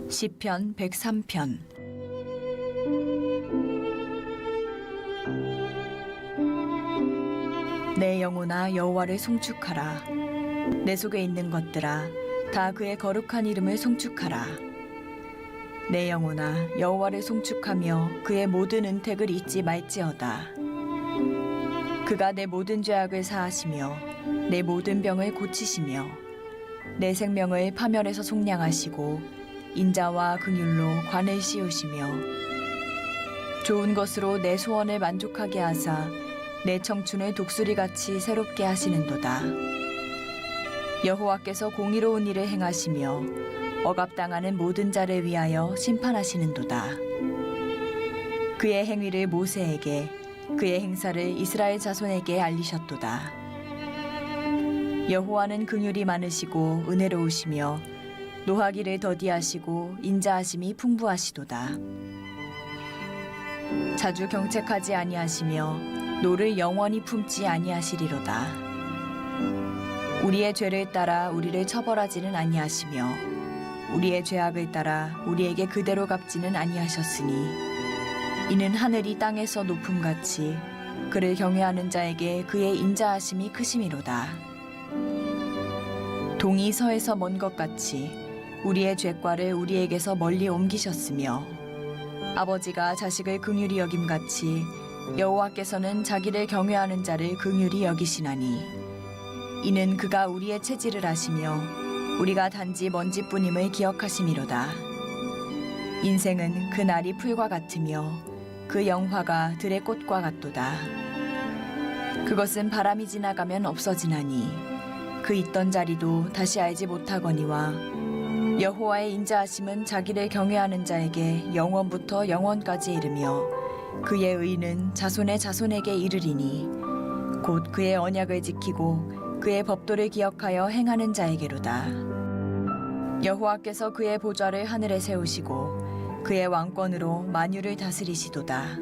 시편 103편. 내 영혼아 여호와를 송축하라. 내 속에 있는 것들아 다 그의 거룩한 이름을 송축하라. 내 영혼아 여호와를 송축하며 그의 모든 은택을 잊지 말지어다. 그가 내 모든 죄악을 사하시며 내 모든 병을 고치시며 내 생명을 파멸에서 속량하시고 인자와 긍휼로 관을 씌우시며 좋은 것으로 내 소원을 만족하게 하사 내 청춘을 독수리같이 새롭게 하시는도다. 여호와께서 공의로운 일을 행하시며 억압당하는 모든 자를 위하여 심판하시는도다. 그의 행위를 모세에게 그의 행사를 이스라엘 자손에게 알리셨도다. 여호와는 긍휼이 많으시고 은혜로우시며 노하기를 더디하시고 인자하심이 풍부하시도다. 자주 경책하지 아니하시며 노를 영원히 품지 아니하시리로다. 우리의 죄를 따라 우리를 처벌하지는 아니하시며 우리의 죄악을 따라 우리에게 그대로 갚지는 아니하셨으니 이는 하늘이 땅에서 높음같이 그를 경외하는 자에게 그의 인자하심이 크심이로다. 동이 서에서 먼 것 같이 우리의 죄과를 우리에게서 멀리 옮기셨으며 아버지가 자식을 긍휼히 여김같이 여호와께서는 자기를 경외하는 자를 긍휼히 여기시나니 이는 그가 우리의 체질을 아시며 우리가 단지 먼지뿐임을 기억하심이로다. 인생은 그 날이 풀과 같으며 그 영화가 들의 꽃과 같도다. 그것은 바람이 지나가면 없어지나니 그 있던 자리도 다시 알지 못하거니와 여호와의 인자하심은 자기를 경외하는 자에게 영원부터 영원까지 이르며 그의 의는 자손의 자손에게 이르리니 곧 그의 언약을 지키고 그의 법도를 기억하여 행하는 자에게로다. 여호와께서 그의 보좌를 하늘에 세우시고 그의 왕권으로 만유를 다스리시도다.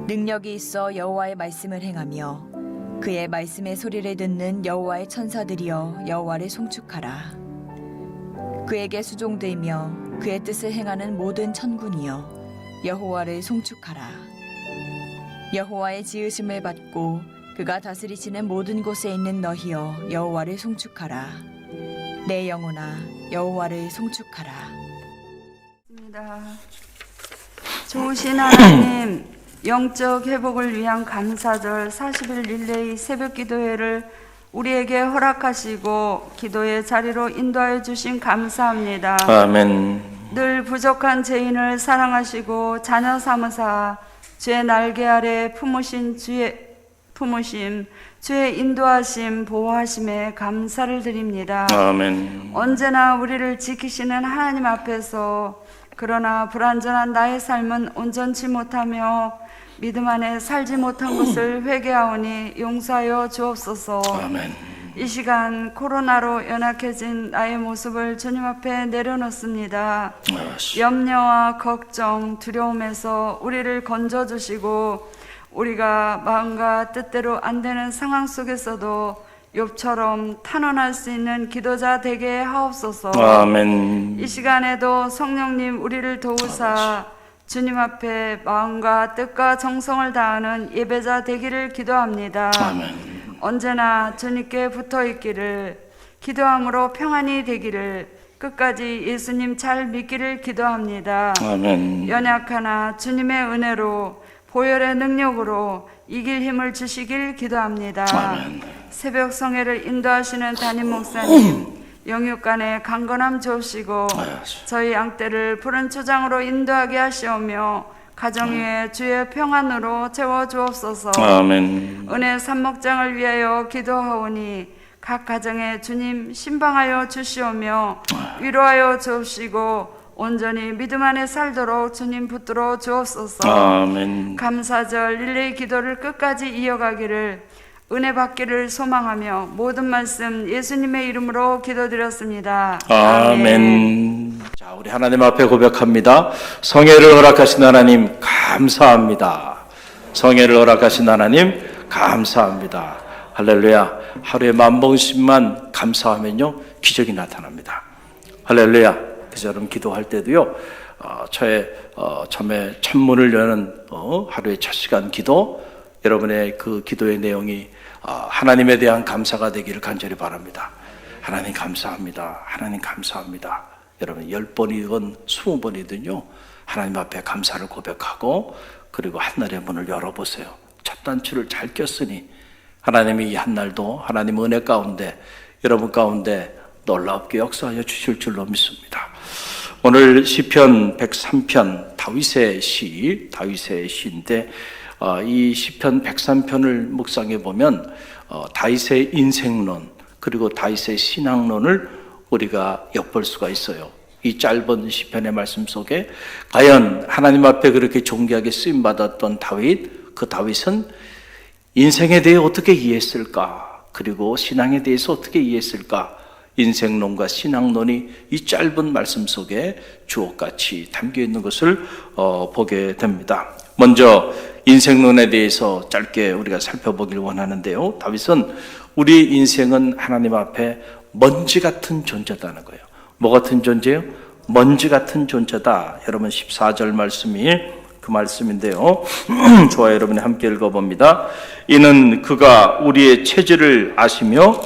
능력이 있어 여호와의 말씀을 행하며 그의 말씀의 소리를 듣는 여호와의 천사들이여 여호와를 송축하라. 그에게 수종되며 그의 뜻을 행하는 모든 천군이여 여호와를 송축하라. 여호와의 지으심을 받고 그가 다스리시는 모든 곳에 있는 너희여 여호와를 송축하라. 내 영혼아 여호와를 송축하라. 좋으신 하나님, 영적 회복을 위한 감사절 40일 릴레이 새벽 기도회를 우리에게 허락하시고 기도의 자리로 인도하여 주신 감사합니다. 아멘. 늘 부족한 죄인을 사랑하시고 자녀 삼으사 죄 날개 아래 품으신 주의 인도하심 보호하심에 감사를 드립니다. 아멘. 언제나 우리를 지키시는 하나님 앞에서 그러나 불완전한 나의 삶은 온전치 못하며 믿음 안에 살지 못한 것을 회개하오니 용서하여 주옵소서. 아멘. 이 시간 코로나로 연약해진 나의 모습을 주님 앞에 내려놓습니다. 염려와 걱정, 두려움에서 우리를 건져주시고 우리가 마음과 뜻대로 안 되는 상황 속에서도 욥처럼 탄원할 수 있는 기도자 되게 하옵소서. 아멘. 이 시간에도 성령님 우리를 도우사 주님 앞에 마음과 뜻과 정성을 다하는 예배자 되기를 기도합니다. 아멘. 언제나 주님께 붙어 있기를, 기도함으로 평안이 되기를, 끝까지 예수님 잘 믿기를 기도합니다. 아멘. 연약하나 주님의 은혜로 보혈의 능력으로 이길 힘을 주시길 기도합니다. 아멘. 새벽 성회를 인도하시는 담임 목사님 영육간에 강건함 주옵시고 저희 양떼를 푸른 초장으로 인도하게 하시오며 가정 위에 주의 평안으로 채워 주옵소서. 아멘. 은혜 산목장을 위하여 기도하오니 각 가정에 주님 신방하여 주시오며 위로하여 주옵시고 온전히 믿음 안에 살도록 주님 붙들어 주옵소서. 아멘. 감사절 릴레이 기도를 끝까지 이어가기를 은혜 받기를 소망하며 모든 말씀 예수님의 이름으로 기도드렸습니다. 아멘. 자, 우리 하나님 앞에 고백합니다. 성회를 허락하신 하나님 감사합니다. 성회를 허락하신 하나님 감사합니다. 할렐루야. 하루에 10,000번씩만 감사하면요 기적이 나타납니다. 할렐루야. 그처럼 기도할 때도요, 처음에 천문을 여는 하루의 첫 시간 기도, 여러분의 그 기도의 내용이 하나님에 대한 감사가 되기를 간절히 바랍니다. 하나님 감사합니다. 하나님 감사합니다. 여러분 10번이건 20번이든요, 하나님 앞에 감사를 고백하고, 그리고 한날의 문을 열어보세요. 첫 단추를 잘 꼈으니 하나님이 이 한날도 하나님 은혜 가운데, 여러분 가운데 놀랍게 역사하여 주실 줄로 믿습니다. 오늘 시편 103편 다윗의 시인데, 이 시편 103편을 묵상해 보면 다윗의 인생론, 그리고 다윗의 신앙론을 우리가 엿볼 수가 있어요. 이 짧은 시편의 말씀 속에 과연 하나님 앞에 그렇게 존귀하게 쓰임 받았던 다윗, 그 다윗은 인생에 대해 어떻게 이해했을까? 그리고 신앙에 대해서 어떻게 이해했을까? 인생론과 신앙론이 이 짧은 말씀 속에 주옥같이 담겨 있는 것을 보게 됩니다. 먼저 인생론에 대해서 짧게 우리가 살펴보길 원하는데요, 다윗은 우리 인생은 하나님 앞에 먼지 같은 존재다는 거예요. 뭐 같은 존재요? 먼지 같은 존재다. 여러분 14절 말씀이 그 말씀인데요, 좋아요. 여러분이 함께 읽어봅니다. 이는 그가 우리의 체질을 아시며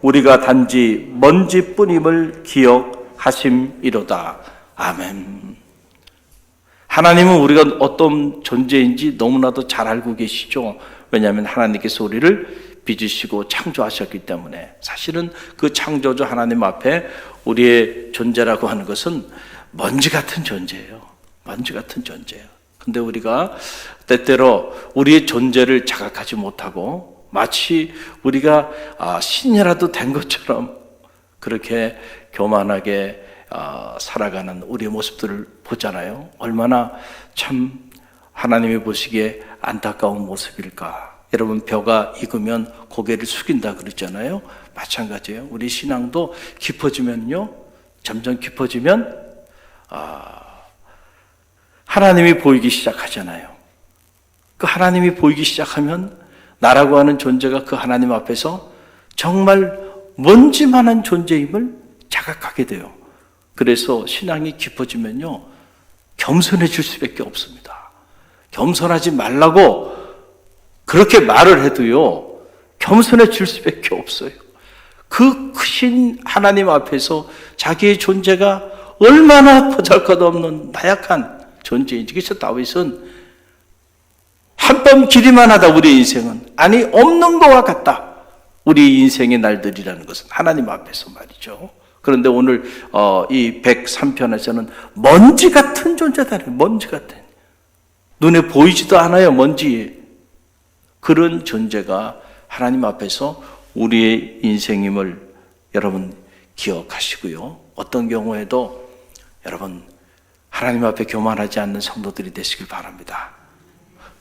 우리가 단지 먼지뿐임을 기억하심이로다. 아멘. 하나님은 우리가 어떤 존재인지 너무나도 잘 알고 계시죠. 왜냐하면 하나님께서 우리를 빚으시고 창조하셨기 때문에. 사실은 그 창조주 하나님 앞에 우리의 존재라고 하는 것은 먼지 같은 존재예요. 먼지 같은 존재예요. 근데 우리가 때때로 우리의 존재를 자각하지 못하고 마치 우리가 신이라도 된 것처럼 그렇게 교만하게 살아가는 우리의 모습들을 보잖아요. 얼마나 참 하나님이 보시기에 안타까운 모습일까. 여러분 벼가 익으면 고개를 숙인다 그러잖아요. 마찬가지예요. 우리 신앙도 깊어지면요, 점점 깊어지면 하나님이 보이기 시작하잖아요. 그 하나님이 보이기 시작하면 나라고 하는 존재가 그 하나님 앞에서 정말 먼지만한 존재임을 자각하게 돼요. 그래서 신앙이 깊어지면요, 겸손해질 수밖에 없습니다. 겸손하지 말라고 그렇게 말을 해도요, 겸손해질 수밖에 없어요. 그 크신 하나님 앞에서 자기의 존재가 얼마나 보잘것없는 나약한 존재인지. 그래서 다윗은 한 뼘 길이만 하다 우리의 인생은 아니 없는 것과 같다. 우리 인생의 날들이라는 것은 하나님 앞에서 말이죠. 그런데 오늘 이 103편에서는 먼지 같은 존재다. 먼지 같은, 눈에 보이지도 않아요. 먼지. 그런 존재가 하나님 앞에서 우리의 인생임을 여러분 기억하시고요. 어떤 경우에도 여러분 하나님 앞에 교만하지 않는 성도들이 되시길 바랍니다.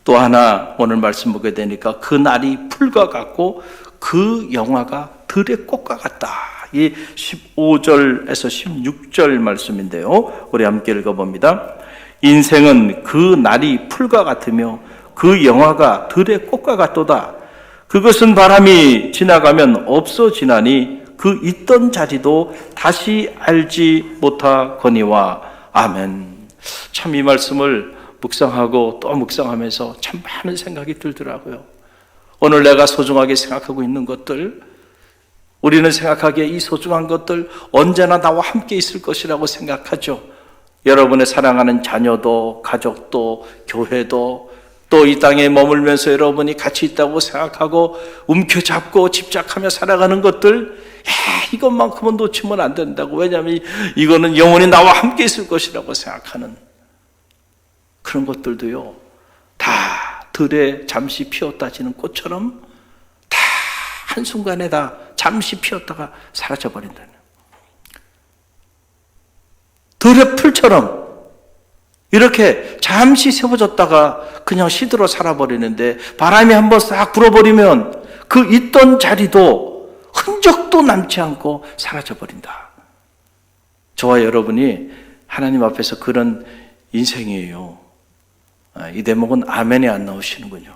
또 하나 오늘 말씀 보게 되니까 그 날이 풀과 같고 그 영화가 들의 꽃과 같다. 이 15절에서 16절 말씀인데요, 우리 함께 읽어봅니다. 인생은 그 날이 풀과 같으며 그 영화가 들의 꽃과 같도다. 그것은 바람이 지나가면 없어지나니 그 있던 자리도 다시 알지 못하거니와. 아멘. 참 이 말씀을 묵상하고 또 묵상하면서 참 많은 생각이 들더라고요. 오늘 내가 소중하게 생각하고 있는 것들, 우리는 생각하기에 이 소중한 것들 언제나 나와 함께 있을 것이라고 생각하죠. 여러분의 사랑하는 자녀도, 가족도, 교회도, 또 이 땅에 머물면서 여러분이 같이 있다고 생각하고 움켜잡고 집착하며 살아가는 것들, 이것만큼은 놓치면 안 된다고. 왜냐하면 이거는 영원히 나와 함께 있을 것이라고 생각하는 그런 것들도요, 다 들에 잠시 피었다 지는 꽃처럼 다 한순간에 다 잠시 피었다가 사라져버린다는, 들의 풀처럼 이렇게 잠시 세워졌다가 그냥 시들어 살아버리는데, 바람이 한번 싹 불어버리면 그 있던 자리도 흔적도 남지 않고 사라져버린다. 저와 여러분이 하나님 앞에서 그런 인생이에요. 이 대목은 아멘이 안 나오시는군요.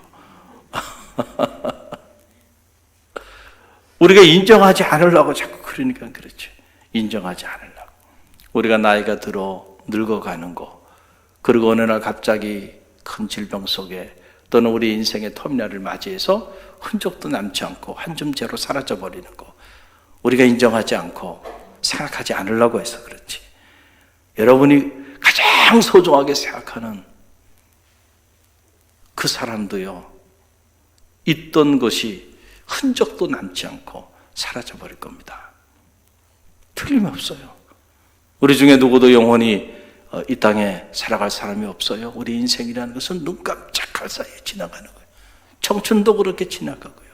우리가 인정하지 않으려고 자꾸 그러니까 그렇죠. 인정하지 않으려고. 우리가 나이가 들어 늙어가는 거, 그리고 어느 날 갑자기 큰 질병 속에 또는 우리 인생의 터미널을 맞이해서 흔적도 남지 않고 한 줌째로 사라져버리는 거, 우리가 인정하지 않고 생각하지 않으려고 해서 그렇지. 여러분이 가장 소중하게 생각하는 그 사람도요, 있던 것이 흔적도 남지 않고 사라져버릴 겁니다. 틀림없어요. 우리 중에 누구도 영원히 이 땅에 살아갈 사람이 없어요. 우리 인생이라는 것은 눈 깜짝할 사이에 지나가는 거예요. 청춘도 그렇게 지나가고요.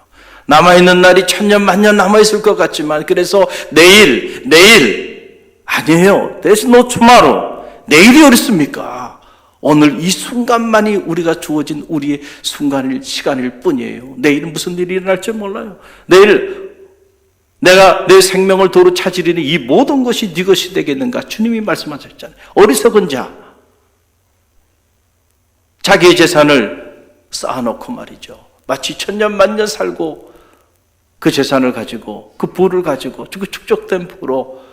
남아있는 날이 천년 만년 남아있을 것 같지만, 그래서 내일 아니에요. There's no tomorrow. 내일이 어딨습니까? 오늘 이 순간만이 우리가 주어진 우리의 시간일 뿐이에요. 내일은 무슨 일이 일어날지 몰라요. 내일 내가 내 생명을 도로 찾으리니 이 모든 것이 네 것이 되겠는가? 주님이 말씀하셨잖아요. 어리석은 자, 자기의 재산을 쌓아놓고 말이죠, 마치 천년 만년 살고 그 재산을 가지고 그 부를 가지고 그 축적된 부로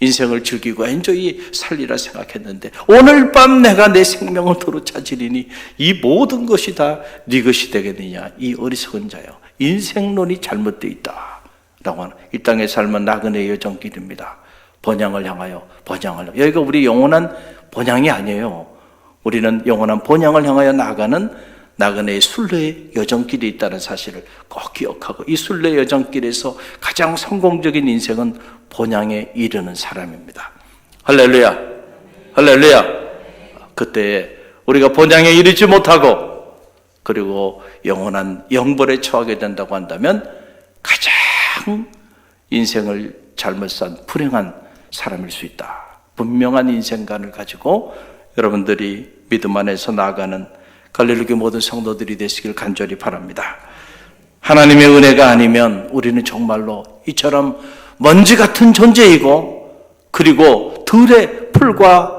인생을 즐기고 엔조이 살리라 생각했는데, 오늘 밤 내가 내 생명을 도로 찾으리니 이 모든 것이 다 네 것이 되겠느냐? 이 어리석은 자요, 인생론이 잘못되어 있다 라고 하는, 이 땅의 삶은 나그네의 여정길입니다. 번향을 향하여. 여기가 우리 영원한 번향이 아니에요. 우리는 영원한 번향을 향하여 나아가는 나그네의 순례의 여정길이 있다는 사실을 꼭 기억하고, 이 순례 여정길에서 가장 성공적인 인생은 번향에 이르는 사람입니다. 할렐루야. 할렐루야. 그때 우리가 번향에 이르지 못하고 그리고 영원한 영벌에 처하게 된다고 한다면 가장 인생을 잘못 산 불행한 사람일 수 있다. 분명한 인생관을 가지고 여러분들이 믿음 안에서 나아가는 갈릴리교회 모든 성도들이 되시길 간절히 바랍니다. 하나님의 은혜가 아니면 우리는 정말로 이처럼 먼지 같은 존재이고, 그리고 들의 풀과,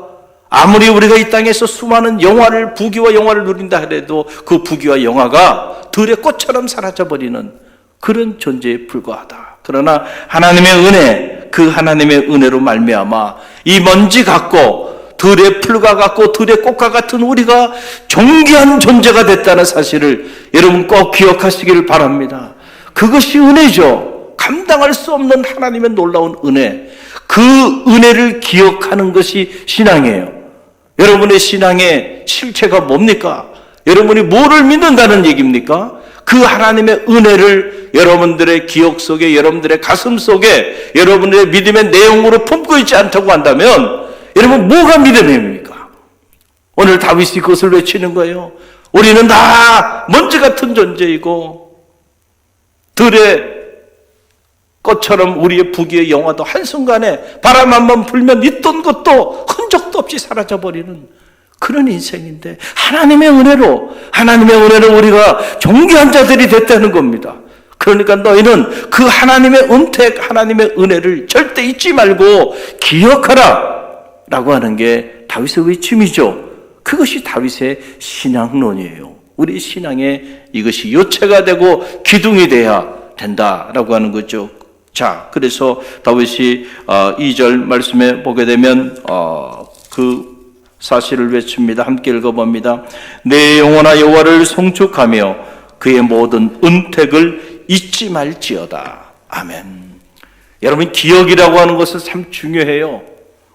아무리 우리가 이 땅에서 수많은 영화를, 부귀와 영화를 누린다 하더라도 그 부귀와 영화가 들의 꽃처럼 사라져버리는 그런 존재에 불과하다. 그러나 하나님의 은혜, 그 하나님의 은혜로 말미암아 이 먼지 같고 들의 풀과 같고 들의 꽃과 같은 우리가 존귀한 존재가 됐다는 사실을 여러분 꼭 기억하시기를 바랍니다. 그것이 은혜죠. 감당할 수 없는 하나님의 놀라운 은혜, 그 은혜를 기억하는 것이 신앙이에요. 여러분의 신앙의 실체가 뭡니까? 여러분이 뭐를 믿는다는 얘기입니까? 그 하나님의 은혜를 여러분들의 기억 속에, 여러분들의 가슴 속에, 여러분들의 믿음의 내용으로 품고 있지 않다고 한다면 여러분 뭐가 믿음입니까? 오늘 다윗이 그것을 외치는 거예요. 우리는 다 먼지 같은 존재이고 들의 꽃처럼 우리의 부귀의 영화도 한순간에 바람 한번 불면 있던 것도 흔적도 없이 사라져버리는 그런 인생인데, 하나님의 은혜로 우리가 존귀한 자들이 됐다는 겁니다. 그러니까 너희는 그 하나님의 은택, 하나님의 은혜를 절대 잊지 말고 기억하라 라고 하는 게 다윗의 외침이죠. 그것이 다윗의 신앙론이에요. 우리 신앙에 이것이 요체가 되고 기둥이 돼야 된다라고 하는 거죠. 자, 그래서 다윗이 2절 말씀에 보게 되면 그 사실을 외칩니다. 함께 읽어봅니다. 내 영혼아 여호와를 송축하며 그의 모든 은택을 잊지 말지어다. 아멘. 여러분, 기억이라고 하는 것은 참 중요해요.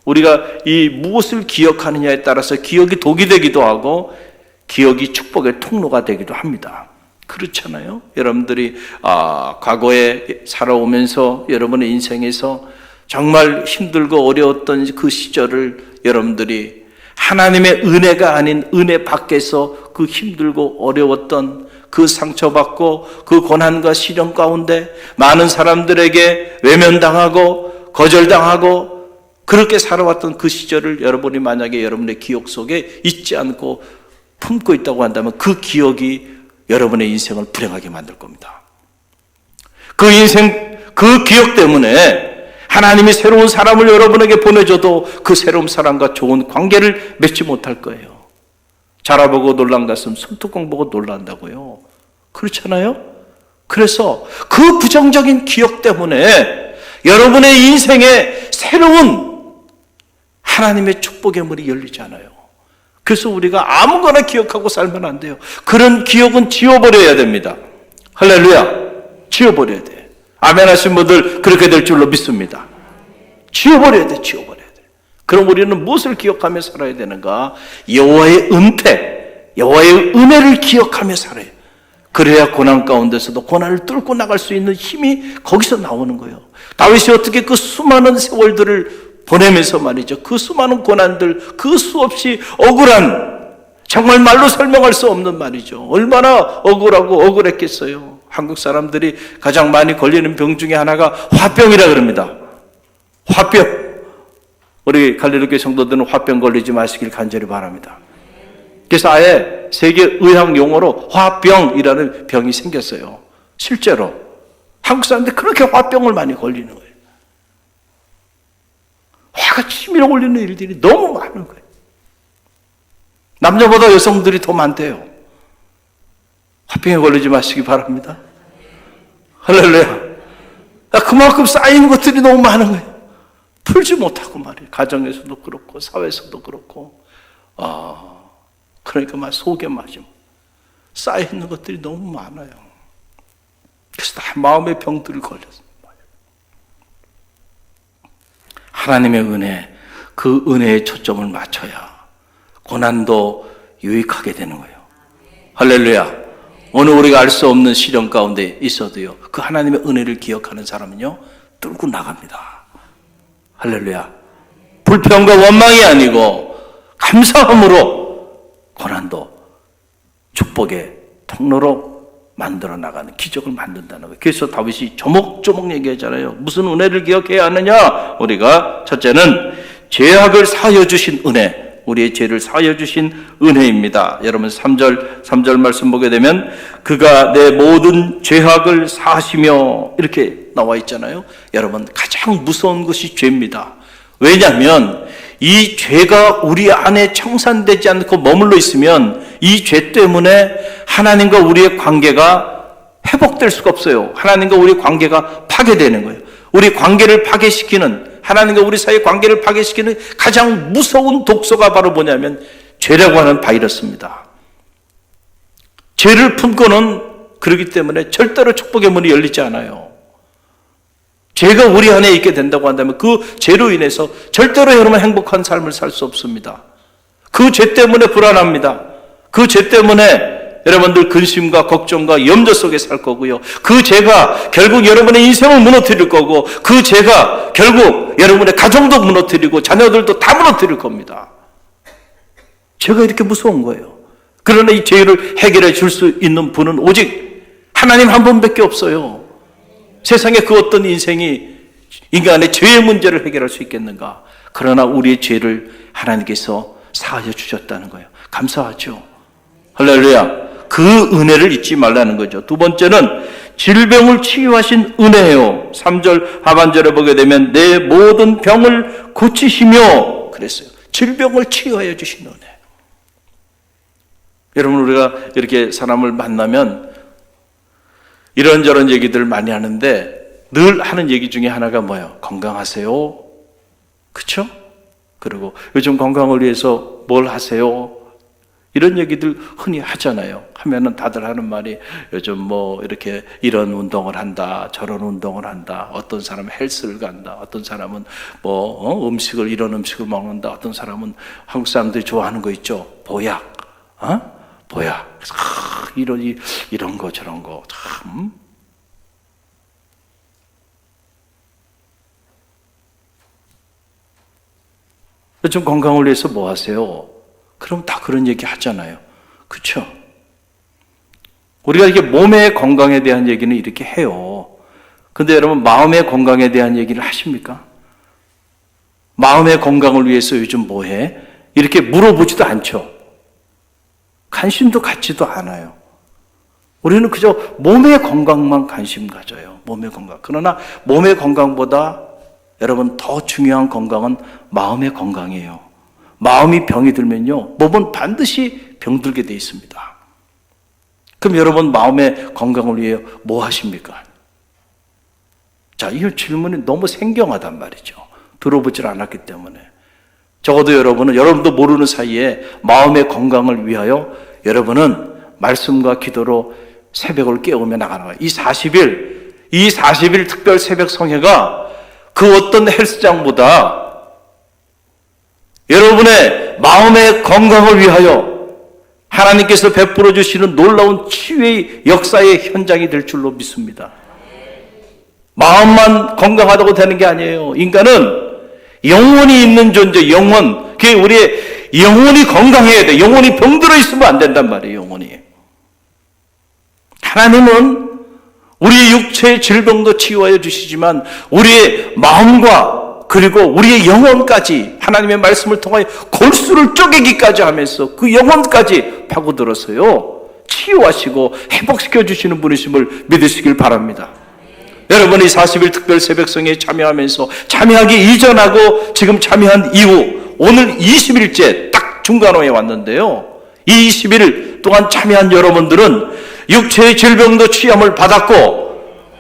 우리가 이 무엇을 기억하느냐에 따라서 기억이 독이 되기도 하고 기억이 축복의 통로가 되기도 합니다. 그렇잖아요. 여러분들이 과거에 살아오면서 여러분의 인생에서 정말 힘들고 어려웠던 그 시절을 여러분들이 하나님의 은혜가 아닌 은혜 밖에서 그 힘들고 어려웠던 그 상처받고 그 고난과 시련 가운데 많은 사람들에게 외면당하고 거절당하고 그렇게 살아왔던 그 시절을 여러분이 만약에 여러분의 기억 속에 잊지 않고 품고 있다고 한다면 그 기억이 여러분의 인생을 불행하게 만들 겁니다. 그 인생, 그 기억 때문에 하나님이 새로운 사람을 여러분에게 보내줘도 그 새로운 사람과 좋은 관계를 맺지 못할 거예요. 자라보고 놀란 가슴 손뚜껑 보고 놀란다고요. 그렇잖아요? 그래서 그 부정적인 기억 때문에 여러분의 인생에 새로운 하나님의 축복의 문이 열리지 않아요. 그래서 우리가 아무거나 기억하고 살면 안 돼요. 그런 기억은 지워버려야 됩니다. 할렐루야. 지워버려야 돼. 아멘 하신 분들 그렇게 될 줄로 믿습니다. 지워버려야 돼. 지워버려야 돼. 그럼 우리는 무엇을 기억하며 살아야 되는가? 여호와의 은혜, 여호와의 은혜를 기억하며 살아요. 그래야 고난 가운데서도 고난을 뚫고 나갈 수 있는 힘이 거기서 나오는 거예요. 다윗이 어떻게 그 수많은 세월들을 보내면서 말이죠. 그 수많은 고난들, 그 수없이 억울한, 정말 말로 설명할 수 없는 말이죠. 얼마나 억울하고 억울했겠어요. 한국 사람들이 가장 많이 걸리는 병 중에 하나가 화병이라 그럽니다. 화병. 우리 갈릴리교회 성도들은 화병 걸리지 마시길 간절히 바랍니다. 그래서 아예 세계 의학 용어로 화병이라는 병이 생겼어요. 실제로 한국 사람들이 그렇게 화병을 많이 걸리는 거예요. 화가 치밀어 올리는 일들이 너무 많은 거예요. 남자보다 여성들이 더 많대요. 화병에 걸리지 마시기 바랍니다. 할렐루야. 그만큼 쌓이는 것들이 너무 많은 거예요. 풀지 못하고 말이에요. 가정에서도 그렇고 사회에서도 그렇고. 그러니까 막 속에 맞으면 쌓여있는 것들이 너무 많아요. 그래서 다 마음의 병들을 걸렸습니다. 하나님의 은혜, 그 은혜에 초점을 맞춰야 고난도 유익하게 되는 거예요. 할렐루야. 오늘 우리가 알 수 없는 시련 가운데 있어도요, 그 하나님의 은혜를 기억하는 사람은요, 뚫고 나갑니다. 할렐루야. 불평과 원망이 아니고 감사함으로 고난도 축복의 통로로 만들어 나가는, 기적을 만든다는 거예요. 그래서 다윗이 조목조목 얘기하잖아요. 무슨 은혜를 기억해야 하느냐? 우리가 첫째는 죄악을 사하여 주신 은혜, 우리의 죄를 사하여 주신 은혜입니다. 여러분 3절 말씀 보게 되면 그가 내 모든 죄악을 사하시며 이렇게 나와 있잖아요. 여러분 가장 무서운 것이 죄입니다. 왜냐하면 이 죄가 우리 안에 청산되지 않고 머물러 있으면 이 죄 때문에 하나님과 우리의 관계가 회복될 수가 없어요. 하나님과 우리의 관계가 파괴되는 거예요. 우리 관계를 파괴시키는, 하나님과 우리 사이의 관계를 파괴시키는 가장 무서운 독소가 바로 뭐냐면 죄라고 하는 바이러스입니다. 죄를 품고는 그렇기 때문에 절대로 축복의 문이 열리지 않아요. 죄가 우리 안에 있게 된다고 한다면 그 죄로 인해서 절대로 여러분 행복한 삶을 살 수 없습니다. 그 죄 때문에 불안합니다. 그 죄 때문에 여러분들 근심과 걱정과 염려 속에 살 거고요. 그 죄가 결국 여러분의 인생을 무너뜨릴 거고, 그 죄가 결국 여러분의 가정도 무너뜨리고 자녀들도 다 무너뜨릴 겁니다. 죄가 이렇게 무서운 거예요. 그러나 이 죄를 해결해 줄 수 있는 분은 오직 하나님 한 분밖에 없어요. 세상에 그 어떤 인생이 인간의 죄의 문제를 해결할 수 있겠는가? 그러나 우리의 죄를 하나님께서 사하여 주셨다는 거예요. 감사하죠. 할렐루야. 그 은혜를 잊지 말라는 거죠. 두 번째는 질병을 치유하신 은혜예요. 3절 하반절에 보게 되면 내 모든 병을 고치시며 그랬어요. 질병을 치유하여 주신 은혜. 여러분 우리가 이렇게 사람을 만나면 이런저런 얘기들 많이 하는데 늘 하는 얘기 중에 하나가 뭐예요? 건강하세요? 그렇죠? 그리고 요즘 건강을 위해서 뭘 하세요? 이런 얘기들 흔히 하잖아요. 하면은 다들 하는 말이 요즘 뭐 이렇게 이런 운동을 한다, 저런 운동을 한다. 어떤 사람은 헬스를 간다. 어떤 사람은 뭐 음식을 이런 음식을 먹는다. 어떤 사람은 한국 사람들이 좋아하는 거 있죠. 보약, 보약. 이런 거 저런 거 참. 요즘 건강을 위해서 뭐 하세요? 그럼 다 그런 얘기 하잖아요. 그렇죠? 우리가 이렇게 몸의 건강에 대한 얘기는 이렇게 해요. 근데 여러분 마음의 건강에 대한 얘기를 하십니까? 마음의 건강을 위해서 요즘 뭐 해? 이렇게 물어보지도 않죠. 관심도 갖지도 않아요. 우리는 그저 몸의 건강만 관심 가져요. 몸의 건강. 그러나 몸의 건강보다 여러분 더 중요한 건강은 마음의 건강이에요. 마음이 병이 들면요, 몸은 반드시 병들게 돼 있습니다. 그럼 여러분 마음의 건강을 위해 뭐 하십니까? 자, 이 질문이 너무 생경하단 말이죠. 들어보질 않았기 때문에. 적어도 여러분도 모르는 사이에 마음의 건강을 위하여 여러분은 말씀과 기도로 새벽을 깨우며 나가는 거예요. 이 40일 특별 새벽 성회가 그 어떤 헬스장보다 여러분의 마음의 건강을 위하여 하나님께서 베풀어 주시는 놀라운 치유의 역사의 현장이 될 줄로 믿습니다. 마음만 건강하다고 되는 게 아니에요. 인간은 영혼이 있는 존재, 영혼. 그게 우리의 영혼이 건강해야 돼. 영혼이 병들어 있으면 안 된단 말이에요, 영혼이. 하나님은 우리의 육체의 질병도 치유하여 주시지만 우리의 마음과 그리고 우리의 영혼까지 하나님의 말씀을 통하여 골수를 쪼개기까지 하면서 그 영혼까지 파고들어서요 치유하시고 회복시켜 주시는 분이심을 믿으시길 바랍니다. 여러분이 40일 특별 새벽성에 참여하면서 참여하기 이전하고 지금 참여한 이후 오늘 20일째 딱 중간호에 왔는데요, 이 20일 동안 참여한 여러분들은 육체의 질병도 치유함을 받았고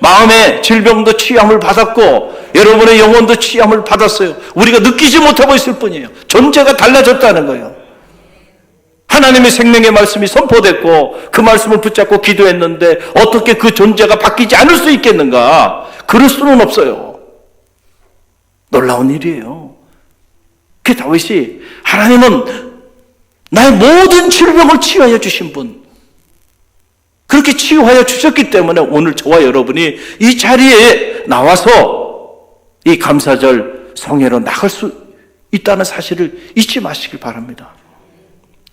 마음의 질병도 치유함을 받았고 여러분의 영혼도 치유함을 받았어요. 우리가 느끼지 못하고 있을 뿐이에요. 존재가 달라졌다는 거예요. 하나님의 생명의 말씀이 선포됐고 그 말씀을 붙잡고 기도했는데 어떻게 그 존재가 바뀌지 않을 수 있겠는가? 그럴 수는 없어요. 놀라운 일이에요. 그 다윗이 하나님은 나의 모든 질병을 치유하여 주신 분, 그렇게 치유하여 주셨기 때문에 오늘 저와 여러분이 이 자리에 나와서 이 감사절 성회로 나갈 수 있다는 사실을 잊지 마시길 바랍니다.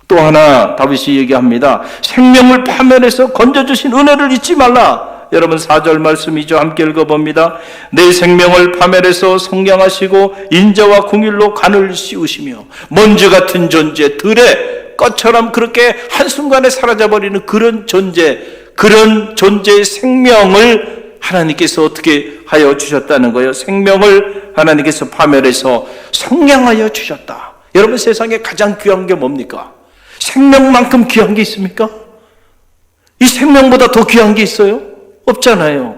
또 하나 다윗이 얘기합니다. 생명을 파멸해서 건져주신 은혜를 잊지 말라. 여러분 4절 말씀이죠. 함께 읽어봅니다. 내 생명을 파멸해서 성량하시고 인자와 궁일로 간을 씌우시며 먼지 같은 존재, 들의 것처럼 그렇게 한순간에 사라져버리는 그런 존재의 생명을 하나님께서 어떻게 하여 주셨다는 거예요. 생명을 하나님께서 파멸해서 성량하여 주셨다. 여러분 세상에 가장 귀한 게 뭡니까? 생명만큼 귀한 게 있습니까? 이 생명보다 더 귀한 게 있어요? 없잖아요.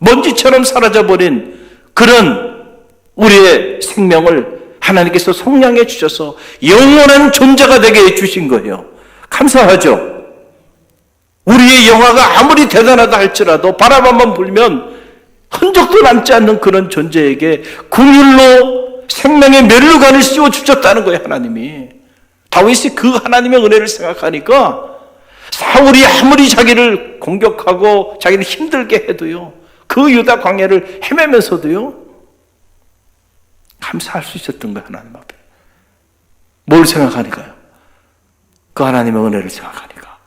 먼지처럼 사라져버린 그런 우리의 생명을 하나님께서 성량해 주셔서 영원한 존재가 되게 해주신 거예요. 감사하죠? 우리의 영화가 아무리 대단하다 할지라도 바람 한번 불면 흔적도 남지 않는 그런 존재에게 궁율로 생명의 멸류관을 씌워주셨다는 거예요, 하나님이. 다윗이 그 하나님의 은혜를 생각하니까 사울이 아무리 자기를 공격하고 자기를 힘들게 해도요, 그 유다 광야를 헤매면서도요, 감사할 수 있었던 거예요, 하나님 앞에. 뭘 생각하니까요? 그 하나님의 은혜를 생각하니까.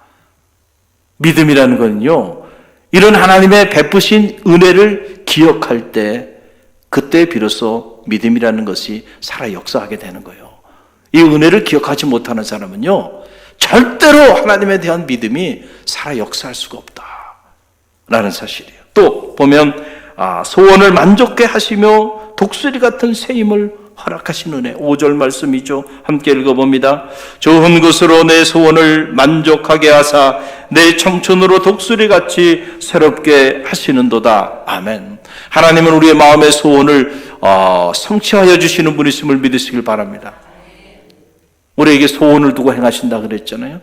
믿음이라는 건요, 이런 하나님의 베푸신 은혜를 기억할 때, 그때 비로소 믿음이라는 것이 살아 역사하게 되는 거예요. 이 은혜를 기억하지 못하는 사람은요, 절대로 하나님에 대한 믿음이 살아 역사할 수가 없다라는 사실이에요. 또 보면 소원을 만족해 하시며 독수리 같은 새 힘을 허락하신 은혜. 5절 말씀이죠. 함께 읽어봅니다. 좋은 것으로 내 소원을 만족하게 하사 내 청춘으로 독수리같이 새롭게 하시는도다. 아멘. 하나님은 우리의 마음의 소원을 성취하여 주시는 분이심을 믿으시길 바랍니다. 우리에게 소원을 두고 행하신다 그랬잖아요.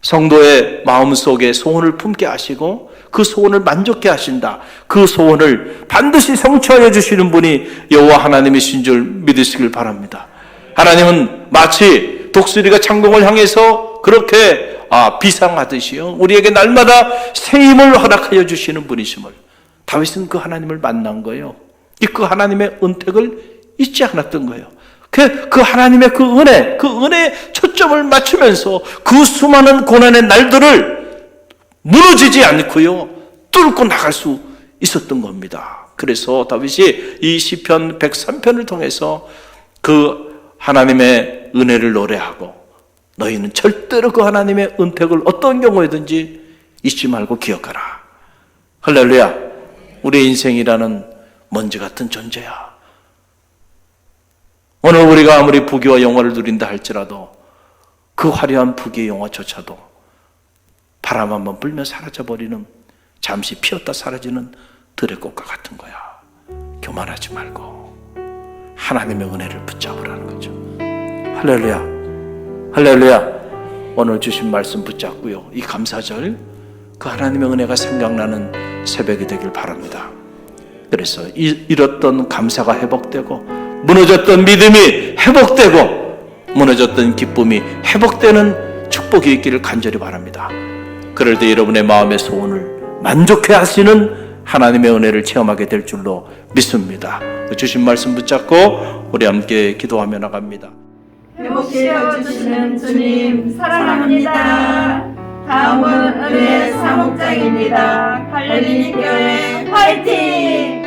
성도의 마음속에 소원을 품게 하시고 그 소원을 만족해 하신다. 그 소원을 반드시 성취하여 주시는 분이 여호와 하나님이신 줄 믿으시길 바랍니다. 하나님은 마치 독수리가 창공을 향해서 그렇게 비상하듯이요, 우리에게 날마다 새 힘을 허락하여 주시는 분이심을, 다윗은 그 하나님을 만난 거예요. 그 하나님의 은택을 잊지 않았던 거예요. 그 하나님의 그 은혜에 초점을 맞추면서 그 수많은 고난의 날들을 무너지지 않고요, 뚫고 나갈 수 있었던 겁니다. 그래서 다윗이 이 시편 103편을 통해서 그 하나님의 은혜를 노래하고, 너희는 절대로 그 하나님의 은택을 어떤 경우에든지 잊지 말고 기억하라. 할렐루야. 우리의 인생이라는 먼지 같은 존재야. 오늘 우리가 아무리 부귀와 영화를 누린다 할지라도 그 화려한 부귀의 영화조차도 바람 한번 불면 사라져버리는, 잠시 피었다 사라지는 들의 꽃과 같은 거야. 교만하지 말고 하나님의 은혜를 붙잡으라는 거죠. 할렐루야. 할렐루야. 오늘 주신 말씀 붙잡고요. 이 감사절, 그 하나님의 은혜가 생각나는 새벽이 되길 바랍니다. 그래서 잃었던 감사가 회복되고, 무너졌던 믿음이 회복되고, 무너졌던 기쁨이 회복되는 축복이 있기를 간절히 바랍니다. 그럴 때 여러분의 마음의 소원을 만족해 하시는 하나님의 은혜를 체험하게 될 줄로 믿습니다. 주신 말씀 붙잡고 우리 함께 기도하며 나갑니다. 회복시켜 주시는 주님 사랑합니다. 다음은 은혜 사목장입니다. 할렐루야 교회 화이팅!